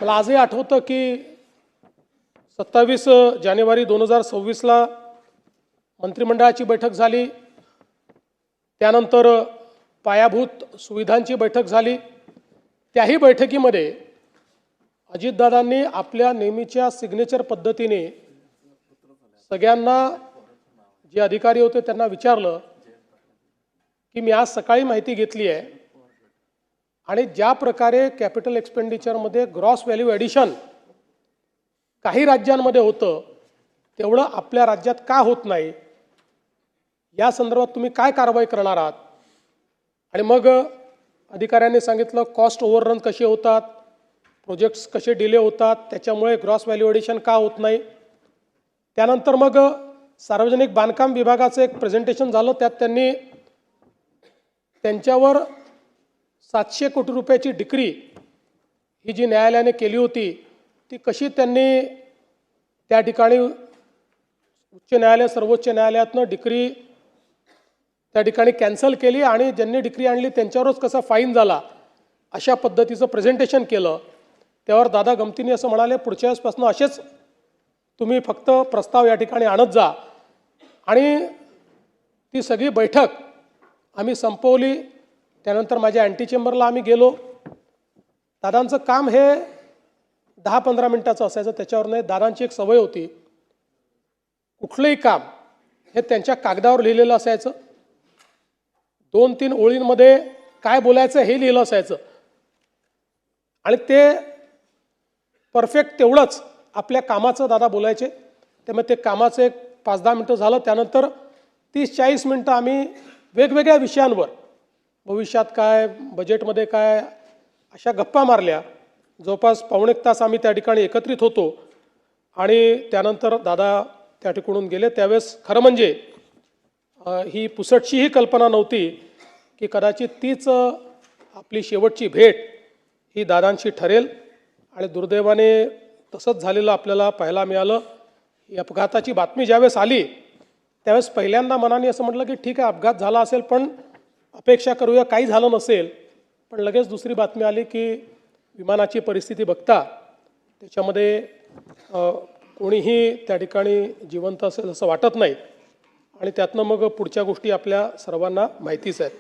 मला आजही आठवतं की 27 जानेवारी 2026ला मंत्रिमंडळाची बैठक झाली, त्यानंतर पायाभूत सुविधांची बैठक झाली। त्याही बैठकीमध्ये अजितदादांनी आपल्या नेहमीच्या सिग्नेचर पद्धतीने सगळ्यांना जे अधिकारी होते त्यांना विचारलं की मी आज सकाळी माहिती घेतली आहे आणि ज्या प्रकारे कॅपिटल एक्सपेंडिचरमध्ये ग्रॉस व्हॅल्यू ॲडिशन काही राज्यांमध्ये होतं तेवढं आपल्या राज्यात का होत नाही, या संदर्भात तुम्ही काय कारवाई करणार आहात। आणि मग अधिकाऱ्यांनी सांगितलं कॉस्ट ओव्हररन कसे होतात, प्रोजेक्ट्स कसे डिले होतात, त्याच्यामुळे ग्रॉस व्हॅल्यू ॲडिशन का होत नाही। त्यानंतर मग सार्वजनिक बांधकाम विभागाचं एक प्रेझेंटेशन झालं, त्यात त्यांनी त्यांच्यावर 700 कोटी रुपयाची डिक्री ही जी न्यायालयाने केली होती ती कशी त्यांनी त्या ठिकाणी उच्च न्यायालय सर्वोच्च न्यायालयातनं डिक्री त्या ठिकाणी कॅन्सल केली आणि ज्यांनी डिक्री आणली त्यांच्यावरच कसा फाईन झाला, अशा पद्धतीचं प्रेझेंटेशन केलं। त्यावर दादा गमतीने असं म्हणाले पुढच्या वेळेसपासून असेच तुम्ही फक्त प्रस्ताव या ठिकाणी आणत जा। आणि ती सगळी बैठक आम्ही संपवली। त्यानंतर माझ्या अँटी चेंबरला आम्ही गेलो। दादांचं काम हे 10-15 मिनिटाचं असायचं, त्याच्यावर नाही। दादांची एक सवय होती, कुठलंही काम हे त्यांच्या कागदावर लिहिलेलं असायचं, 2-3 ओळींमध्ये काय बोलायचं हे लिहिलं असायचं आणि ते परफेक्ट तेवढंच आपल्या कामाचं दादा बोलायचे। त्यामुळे ते कामाचं एक 5-10 मिनटं झालं, त्यानंतर 30-40 मिनटं आम्ही वेगवेगळ्या विषयांवर, भविष्यात काय, बजेटमध्ये काय, अशा गप्पा मारल्या। जवळपास पावणे तास आम्ही त्या ठिकाणी एकत्रित होतो आणि त्यानंतर दादा त्या ठिकाणून गेले। त्यावेळेस खरं म्हणजे ही पुसटशीही कल्पना नव्हती की कदाचित तीच आपली शेवटची भेट ही दादांशी ठरेल आणि दुर्दैवाने तसंच झालेलं आपल्याला पाहायला मिळालं। ही अपघाताची बातमी ज्यावेळेस आली त्यावेळेस पहिल्यांदा मनाने असं म्हटलं की ठीक आहे, अपघात झाला असेल पण अपेक्षा करूया काही झालं नसेल। पण लगेच दुसरी बातमी आली की विमानाची परिस्थिती बघता त्याच्यामध्ये कोणीही त्या ठिकाणी जिवंत असेल असं वाटत नाही आणि त्यातनं मग पुढच्या गोष्टी आपल्या सर्वांना माहितीच आहेत।